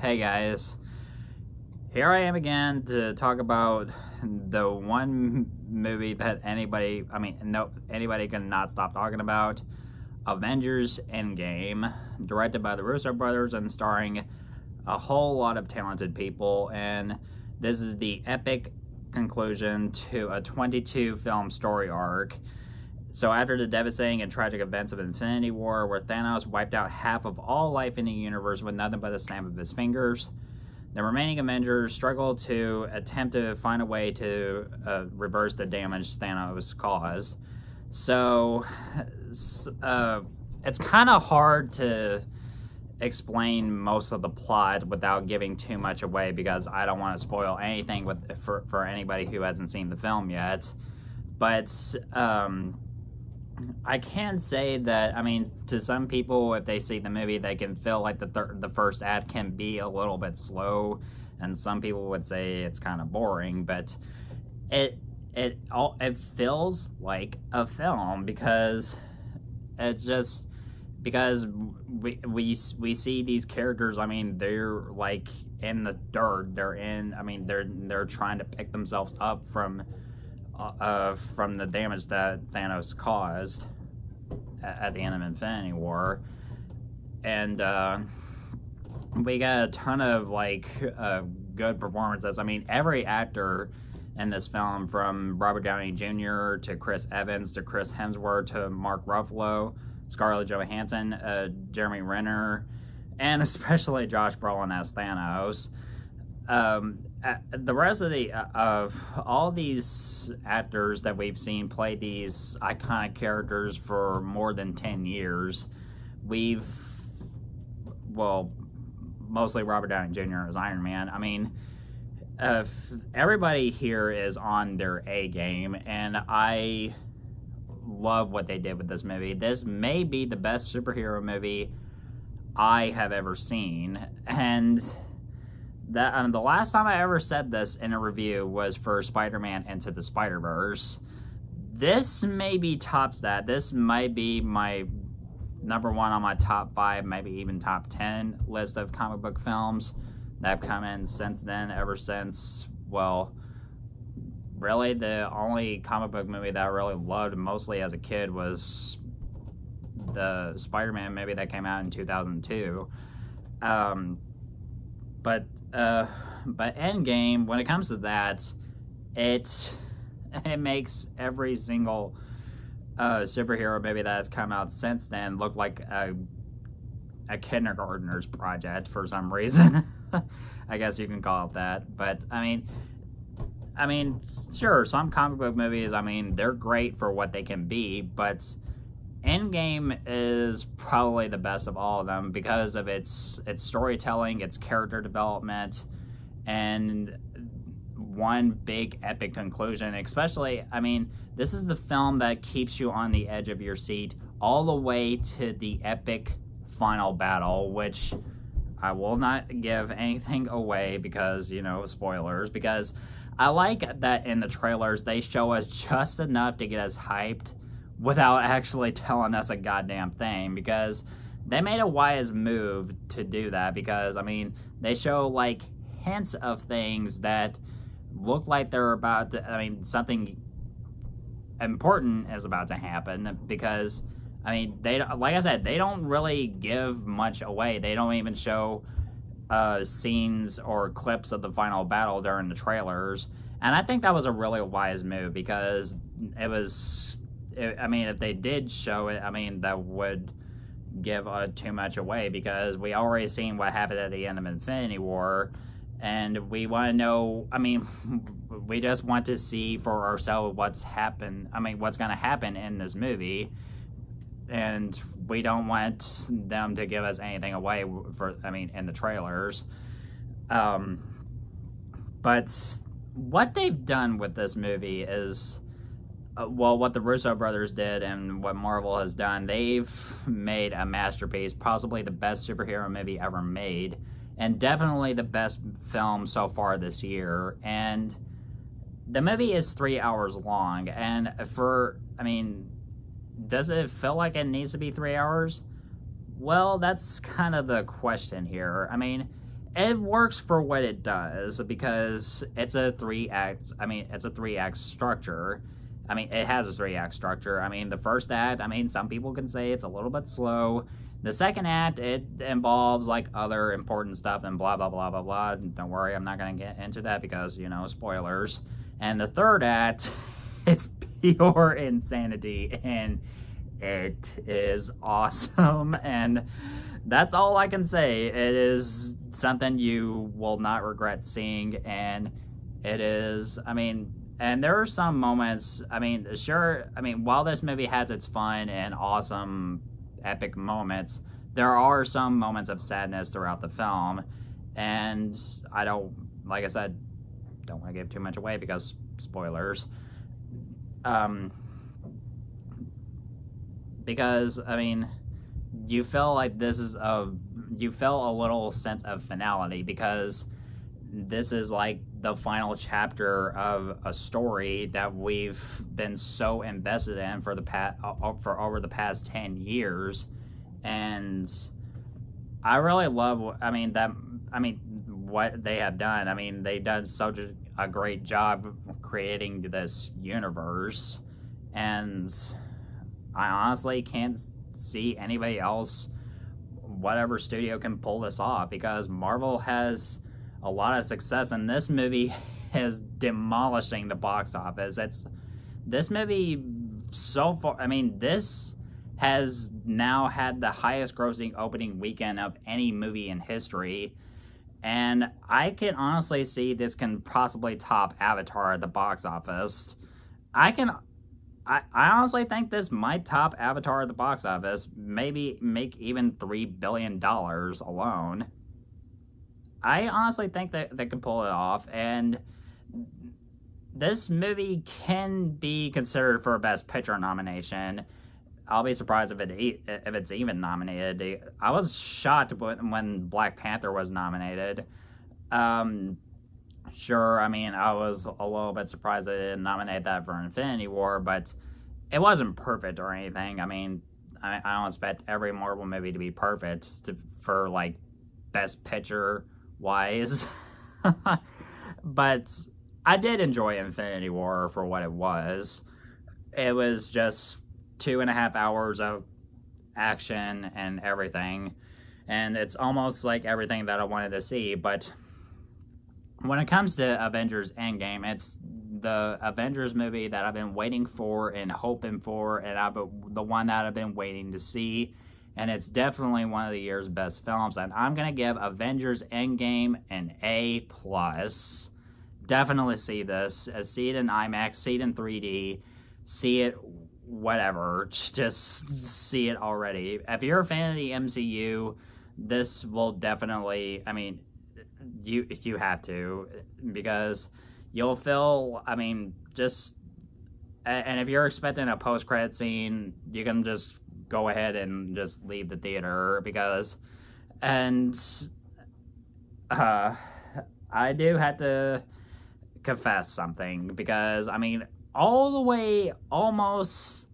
Hey guys, here I am again to talk about the one movie that anybody can not stop talking about, Avengers Endgame, directed by the Russo brothers and starring a whole lot of talented people, and this is the epic conclusion to a 22 film story arc. So after the devastating and tragic events of Infinity War, where Thanos wiped out half of all life in the universe with nothing but a snap of his fingers, the remaining Avengers struggle to attempt to find a way to reverse the damage Thanos caused. So it's kind of hard to explain most of the plot without giving too much away, because I don't want to spoil anything for anybody who hasn't seen the film yet. But I can say that, to some people, if they see the movie, they can feel like the first act can be a little bit slow, and some people would say it's kind of boring, but it feels like a film, because it's just because we see these characters. They're like in the dirt. They're trying to pick themselves up from the damage that Thanos caused at the end of Infinity War. And we got a ton of good performances. Every actor in this film, from Robert Downey Jr. to Chris Evans to Chris Hemsworth to Mark Ruffalo, Scarlett Johansson, Jeremy Renner, and especially Josh Brolin as Thanos. The rest of all these actors that we've seen play these iconic characters for more than 10 years. Mostly Robert Downey Jr. as Iron Man. Everybody here is on their A game, and I love what they did with this movie. This may be the best superhero movie I have ever seen, and the last time I ever said this in a review was for Spider-Man Into the Spider-Verse. This maybe tops that. This might be my number one on my top 5, maybe even top 10 list of comic book films that have come in since then, ever since, really the only comic book movie that I really loved mostly as a kid was the Spider-Man movie that came out in 2002. But Endgame, when it comes to that, it makes every single superhero movie that has come out since then look like a kindergartner's project for some reason. I guess you can call it that. But sure, some comic book movies, they're great for what they can be, but Endgame is probably the best of all of them because of its storytelling, its character development, and one big epic conclusion. Especially, this is the film that keeps you on the edge of your seat all the way to the epic final battle, which I will not give anything away because, spoilers, because I like that in the trailers they show us just enough to get us hyped without actually telling us a goddamn thing, because they made a wise move to do that, because, they show, hints of things that look like they're about to, something important is about to happen, because, they, like I said, they don't really give much away. They don't even show scenes or clips of the final battle during the trailers, and I think that was a really wise move, because it was... if they did show it, that would give too much away, because we already seen what happened at the end of Infinity War, and we want to know, we just want to see for ourselves what's going to happen in this movie, and we don't want them to give us anything away in the trailers. But what they've done with this movie is... what the Russo brothers did and what Marvel has done, they've made a masterpiece, possibly the best superhero movie ever made, and definitely the best film so far this year. And the movie is 3 hours long, and does it feel like it needs to be 3 hours? Well, that's kind of the question here. it works for what it does because it's a three act structure. I mean, it has a three act structure. I mean, the first act, I mean, some people can say it's a little bit slow. The second act, it involves like other important stuff and blah blah blah blah blah. Don't worry, I'm not gonna get into that because, you know, spoilers. And the third act, it's pure insanity and it is awesome, and that's all I can say. It is something you will not regret seeing, and it is, I mean, and there are some moments, I mean, sure, I mean, while this movie has its fun and awesome epic moments, there are some moments of sadness throughout the film, and I don't, like I said, don't want to give too much away because spoilers. Because, I mean, you feel like you feel a little sense of finality because this is like the final chapter of a story that we've been so invested in for over the past 10 years. And I really love, what they have done. I mean, they've done such a great job creating this universe, and I honestly can't see anybody else, whatever studio, can pull this off because Marvel has a lot of success, and this movie is demolishing the box office. This movie so far, I mean, this has now had the highest grossing opening weekend of any movie in history, and I can honestly see this can possibly top Avatar at the box office. I honestly think this might top Avatar at the box office, maybe make even $3 billion alone. I honestly think that they could pull it off, and this movie can be considered for a Best Picture nomination. I'll be surprised if it's even nominated. I was shocked when Black Panther was nominated. Sure, I mean, I was a little bit surprised they didn't nominate that for Infinity War, but it wasn't perfect or anything. I mean, I don't expect every Marvel movie to be perfect for, like, Best Picture-wise. But I did enjoy Infinity War for what it was. It was just 2.5 hours of action and everything, and it's almost like everything that I wanted to see. But when it comes to Avengers Endgame, it's the Avengers movie that I've been waiting for and hoping for, and the one that I've been waiting to see, and it's definitely one of the year's best films, and I'm going to give Avengers Endgame an A+. Definitely see this. See it in IMAX, see it in 3D, see it whatever, just see it already. If you're a fan of the MCU, this will definitely, I mean, you have to, because you'll feel, I mean, just, and if you're expecting a post-credit scene, you can just go ahead and just leave the theater, because, and, I do have to confess something, because, I mean, all the way, almost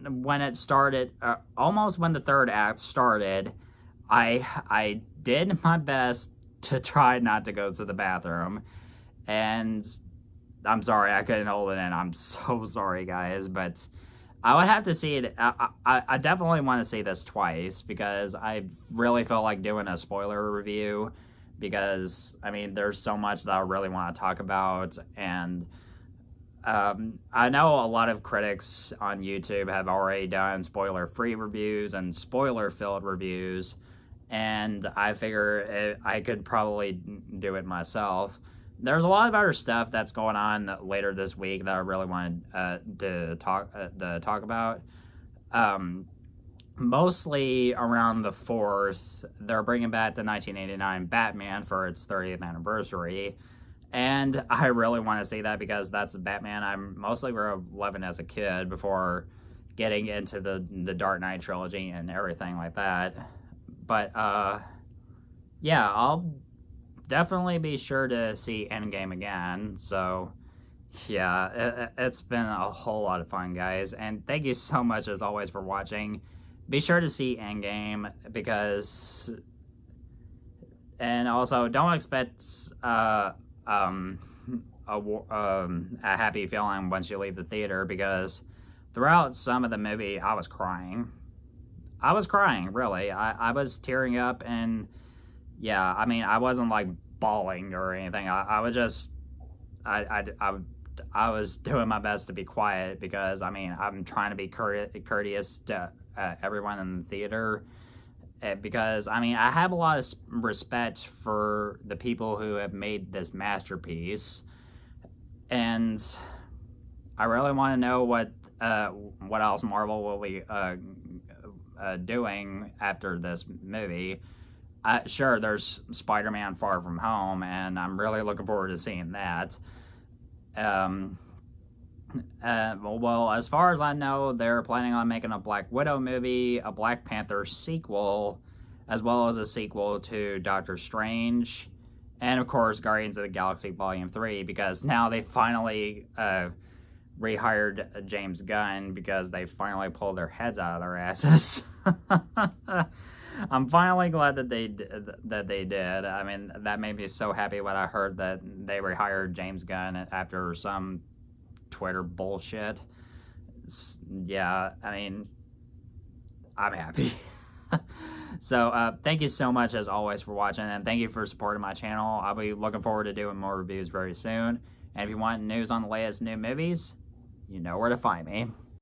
when it started, almost when the third act started, I did my best to try not to go to the bathroom, and I'm sorry I couldn't hold it in. I'm so sorry, guys, but I would have to see it. I definitely want to see this twice, because I really felt like doing a spoiler review, because, I mean, there's so much that I really want to talk about, and I know a lot of critics on YouTube have already done spoiler-free reviews and spoiler-filled reviews, and I figure I could probably do it myself. There's a lot of other stuff that's going on later this week that I really wanted to talk about. Mostly around the 4th, they're bringing back the 1989 Batman for its 30th anniversary. And I really want to see that, because that's the Batman I mostly were loving as a kid before getting into the Dark Knight trilogy and everything like that. But, yeah, I'll definitely be sure to see Endgame again. So, yeah, it's been a whole lot of fun, guys. And thank you so much, as always, for watching. Be sure to see Endgame, because And also, don't expect um, a happy feeling once you leave the theater, because throughout some of the movie, I was crying. I was crying, really. I was tearing up, and yeah, I mean, I wasn't like bawling or anything. I was just, I was doing my best to be quiet, because I mean, I'm trying to be courteous to everyone in the theater, because I mean, I have a lot of respect for the people who have made this masterpiece, and I really want to know what else Marvel will be doing after this movie. Sure, there's Spider-Man Far From Home, and I'm really looking forward to seeing that. Well, as far as I know, they're planning on making a Black Widow movie, a Black Panther sequel, as well as a sequel to Doctor Strange, and of course Guardians of the Galaxy Volume 3, because now they finally rehired James Gunn, because they finally pulled their heads out of their asses. I'm finally glad that they did. I mean, that made me so happy when I heard that they rehired James Gunn after some Twitter bullshit. Yeah, I mean, I'm happy. So, thank you so much, as always, for watching, and thank you for supporting my channel. I'll be looking forward to doing more reviews very soon. And if you want news on the latest new movies, you know where to find me.